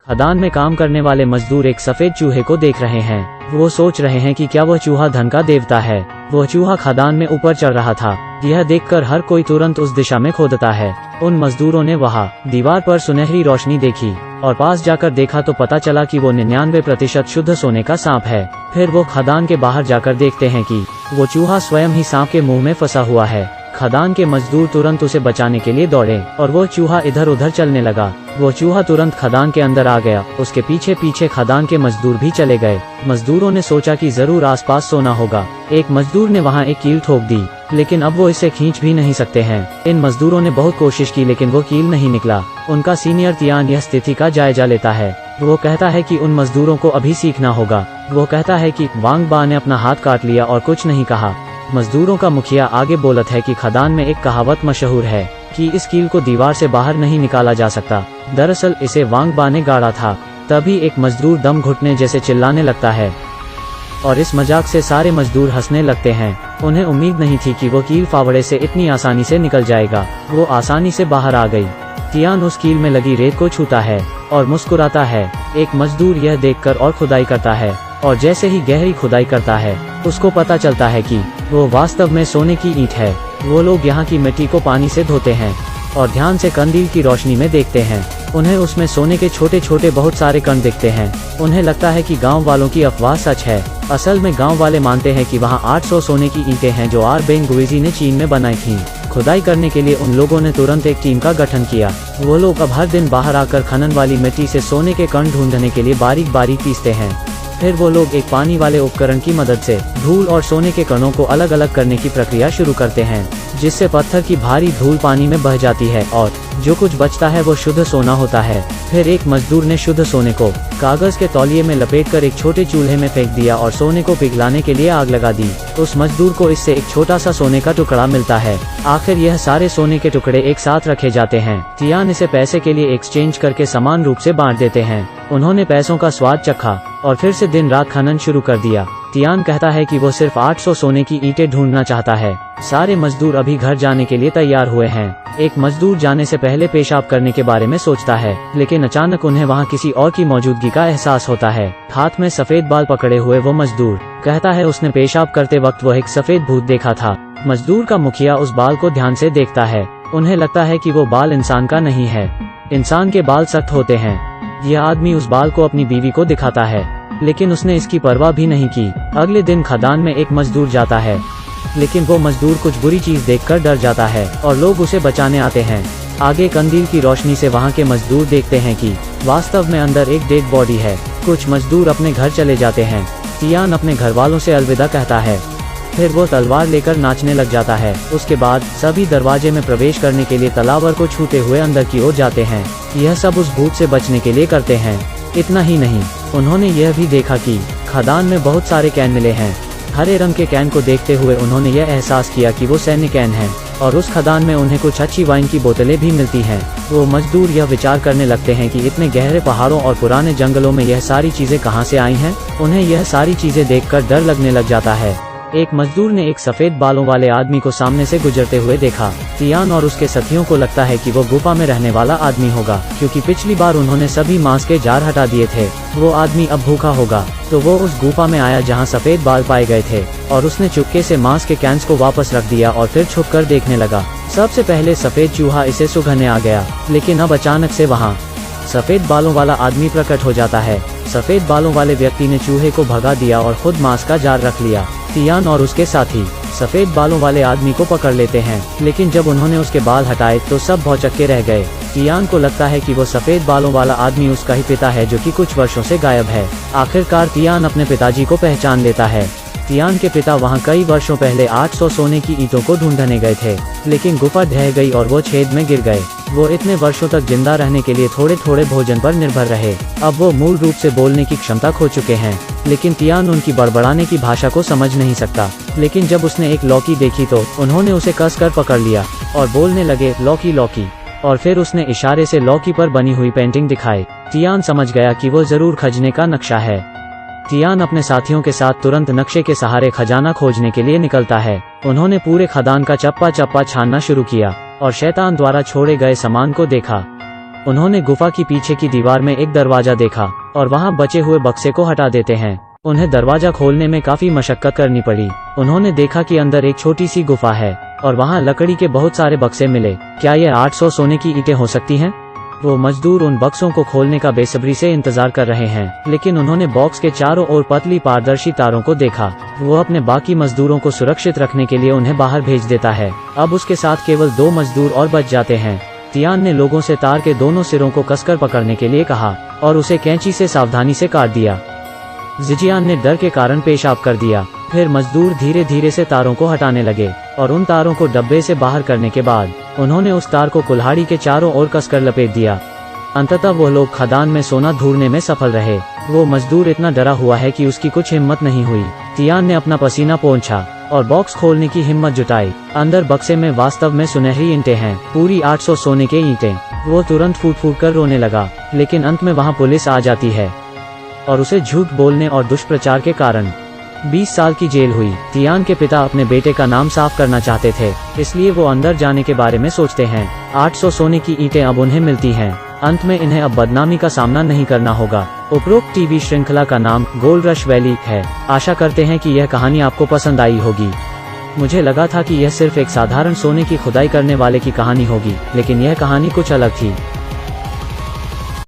खदान में काम करने वाले मजदूर एक सफेद चूहे को देख रहे हैं। वो सोच रहे हैं कि क्या वह चूहा धन का देवता है। वह चूहा खदान में ऊपर चढ़ रहा था। यह देखकर हर कोई तुरंत उस दिशा में खोदता है। उन मजदूरों ने वहाँ दीवार पर सुनहरी रोशनी देखी और पास जाकर देखा तो पता चला कि वो 99% शुद्ध सोने का सांप है। फिर वो खदान के बाहर जाकर देखते हैं कि वो चूहा स्वयं ही सांप के मुंह में फंसा हुआ है। खदान के मजदूर तुरंत उसे बचाने के लिए दौड़े और वो चूहा इधर उधर चलने लगा। वो चूहा तुरंत खदान के अंदर आ गया। उसके पीछे पीछे खदान के मजदूर भी चले गए। मजदूरों ने सोचा कि जरूर आसपास सोना होगा। एक मजदूर ने वहाँ एक कील ठोक दी, लेकिन अब वो इसे खींच भी नहीं सकते हैं। इन मजदूरों ने बहुत कोशिश की, लेकिन वो कील नहीं निकला। उनका सीनियर तियान यह स्थिति का जायजा लेता है। वो कहता है कि उन मजदूरों को अभी सीखना होगा। वो कहता है कि वांग बा ने अपना हाथ काट लिया और कुछ नहीं कहा। मजदूरों का मुखिया आगे बोलत है कि खदान में एक कहावत मशहूर है कि इस कील को दीवार से बाहर नहीं निकाला जा सकता। दरअसल इसे वांग बा ने गाड़ा था। तभी एक मजदूर दम घुटने जैसे चिल्लाने लगता है और इस मजाक से सारे मजदूर हंसने लगते हैं। उन्हें उम्मीद नहीं थी कि वो कील फावड़े से इतनी आसानी से निकल जाएगा। वो आसानी से बाहर आ गई। तियान उस कील में लगी रेत को छूता है और मुस्कुराता है। एक मजदूर यह देखकर और खुदाई करता है और जैसे ही गहरी खुदाई करता है उसको पता चलता है कि वो वास्तव में सोने की ईंट है। वो लोग यहाँ की मिट्टी को पानी से धोते हैं और ध्यान से कंदील की रोशनी में देखते हैं। उन्हें उसमें सोने के छोटे छोटे बहुत सारे कण दिखते हैं। उन्हें लगता है कि गांव वालों की अफवाह सच है। असल में गांव वाले मानते हैं कि वहाँ 800 सोने की ईंटें हैं जो आरबेंग गुइजी ने चीन में बनाई थीं। खुदाई करने के लिए उन लोगों ने तुरंत एक टीम का गठन किया। वो लोग अब हर दिन बाहर आकर खनन वाली मिट्टी से सोने के कण ढूंढने के लिए बारीक बारीक पीसते हैं। फिर वो लोग एक पानी वाले उपकरण की मदद से धूल और सोने के कणों को अलग अलग करने की प्रक्रिया शुरू करते हैं, जिससे पत्थर की भारी धूल पानी में बह जाती है और जो कुछ बचता है वो शुद्ध सोना होता है। फिर एक मजदूर ने शुद्ध सोने को कागज के तौलिए में लपेटकर एक छोटे चूल्हे में फेंक दिया और सोने को पिघलाने के लिए आग लगा दी। उस मजदूर को इससे एक छोटा सा सोने का टुकड़ा मिलता है। आखिर यह सारे सोने के टुकड़े एक साथ रखे जाते हैं। तियान इसे पैसे के लिए एक्सचेंज करके समान रूप से बांट देते हैं। उन्होंने पैसों का स्वाद चखा और फिर से दिन रात खनन शुरू कर दिया। तियान कहता है कि वो सिर्फ 800 सोने की ईंटें ढूंढना चाहता है। सारे मजदूर अभी घर जाने के लिए तैयार हुए हैं। एक मजदूर जाने से पहले पेशाब करने के बारे में सोचता है, लेकिन अचानक उन्हें वहाँ किसी और की मौजूदगी का एहसास होता है। हाथ में सफेद बाल पकड़े हुए वो मजदूर कहता है उसने पेशाब करते वक्त वो एक सफेद भूत देखा था। मजदूर का मुखिया उस बाल को ध्यान से देखता है। उन्हें लगता है कि वो बाल इंसान का नहीं है। इंसान के बाल सख्त होते हैं। यह आदमी उस बाल को अपनी बीवी को दिखाता है, लेकिन उसने इसकी परवाह भी नहीं की। अगले दिन खदान में एक मजदूर जाता है, लेकिन वो मजदूर कुछ बुरी चीज देखकर डर जाता है और लोग उसे बचाने आते हैं। आगे कंदील की रोशनी से वहाँ के मजदूर देखते हैं कि वास्तव में अंदर एक डेड बॉडी है। कुछ मजदूर अपने घर चले जाते हैं। तियान अपने घर वालों से अलविदा कहता है। फिर वो तलवार लेकर नाचने लग जाता है। उसके बाद सभी दरवाजे में प्रवेश करने के लिए तलावर को छूते हुए अंदर की ओर जाते हैं। यह सब उस भूत से बचने के लिए करते हैं। इतना ही नहीं, उन्होंने यह भी देखा कि खदान में बहुत सारे कैन मिले हैं। हरे रंग के कैन को देखते हुए उन्होंने यह एहसास किया कि वो सैन्य कैन हैं और उस खदान में उन्हें कुछ अच्छी वाइन की बोतलें भी मिलती हैं। वो मजदूर यह विचार करने लगते हैं कि इतने गहरे पहाड़ों और पुराने जंगलों में यह सारी चीजें कहाँ से आई हैं। उन्हें यह सारी चीजें देखकर डर लगने लग जाता है। एक मजदूर ने एक सफेद बालों वाले आदमी को सामने से गुजरते हुए देखा। तियान और उसके साथियों को लगता है कि वो गुफा में रहने वाला आदमी होगा, क्योंकि पिछली बार उन्होंने सभी मांस के जार हटा दिए थे। वो आदमी अब भूखा होगा, तो वो उस गुफा में आया जहां सफेद बाल पाए गए थे और उसने चुपके से मांस के कैंस को वापस रख दिया और फिर छुपकर देखने लगा। सबसे पहले सफेद चूहा इसे सुंघने आ गया, लेकिन अब अचानक से वहाँ सफेद बालों वाला आदमी प्रकट हो जाता है। सफेद बालों वाले व्यक्ति ने चूहे को भगा दिया और खुद मांस का जार रख लिया। तियान और उसके साथी सफेद बालों वाले आदमी को पकड़ लेते हैं, लेकिन जब उन्होंने उसके बाल हटाए तो सब भौचक्के रह गए। तियान को लगता है कि वो सफेद बालों वाला आदमी उसका ही पिता है, जो कि कुछ वर्षों से गायब है। आखिरकार तियान अपने पिताजी को पहचान लेता है। तियान के पिता वहाँ कई वर्षों पहले 800 सोने की ईंटों को ढूंढने गए थे, लेकिन गुफा ढह गई और वो छेद में गिर गए। वो इतने वर्षों तक जिंदा रहने के लिए थोड़े थोड़े भोजन पर निर्भर रहे। अब वो मूल रूप से बोलने की क्षमता खो चुके हैं, लेकिन तियान उनकी बड़बड़ाने की भाषा को समझ नहीं सकता। लेकिन जब उसने एक लौकी देखी तो उन्होंने उसे कसकर पकड़ लिया और बोलने लगे, लौकी लौकी। और फिर उसने इशारे से लौकी पर बनी हुई पेंटिंग दिखाई। तियान समझ गया कि वो जरूर खजाने का नक्शा है। तियान अपने साथियों के साथ तुरंत नक्शे के सहारे खजाना खोजने के लिए निकलता है। उन्होंने पूरे खदान का चप्पा चप्पा छानना शुरू किया और शैतान द्वारा छोड़े गए सामान को देखा। उन्होंने गुफा की पीछे की दीवार में एक दरवाजा देखा और वहाँ बचे हुए बक्से को हटा देते हैं। उन्हें दरवाजा खोलने में काफी मशक्कत करनी पड़ी। उन्होंने देखा कि अंदर एक छोटी सी गुफा है और वहाँ लकड़ी के बहुत सारे बक्से मिले। क्या यह 800 सोने की ईंटें हो सकती हैं? वो मजदूर उन बक्सों को खोलने का बेसब्री से इंतजार कर रहे हैं, लेकिन उन्होंने बॉक्स के चारों ओर पतली पारदर्शी तारों को देखा। वो अपने बाकी मजदूरों को सुरक्षित रखने के लिए उन्हें बाहर भेज देता है। अब उसके साथ केवल 2 मजदूर और बच जाते हैं। तियान ने लोगों से तार के दोनों सिरों को कसकर पकड़ने के लिए कहा और उसे कैंची से सावधानी से काट दिया। जिजियान ने डर के कारण पेशाब कर दिया। फिर मजदूर धीरे धीरे से तारों को हटाने लगे और उन तारों को डब्बे से बाहर करने के बाद उन्होंने उस तार को कुल्हाड़ी के चारों ओर कसकर लपेट दिया। अंततः वो लोग खदान में सोना ढूंढने में सफल रहे। वो मजदूर इतना डरा हुआ है कि उसकी कुछ हिम्मत नहीं हुई। तियान ने अपना पसीना पोंछा और बॉक्स खोलने की हिम्मत जुटाई। अंदर बक्से में वास्तव में सुनहरी ईंटें हैं, पूरी 800 सोने के ईंटें। वो तुरंत फूट फूट कर रोने लगा, लेकिन अंत में वहाँ पुलिस आ जाती है और उसे झूठ बोलने और दुष्प्रचार के कारण 20 साल की जेल हुई। तियान के पिता अपने बेटे का नाम साफ करना चाहते थे, इसलिए वो अंदर जाने के बारे में सोचते हैं। 800 सोने की ईंटें अब उन्हें मिलती हैं। अंत में इन्हें अब बदनामी का सामना नहीं करना होगा। उपरोक्त टीवी श्रृंखला का नाम गोल्ड रश वैली है। आशा करते हैं कि यह कहानी आपको पसंद आई होगी। मुझे लगा था कि यह सिर्फ एक साधारण सोने की खुदाई करने वाले की कहानी होगी, लेकिन यह कहानी कुछ अलग थी।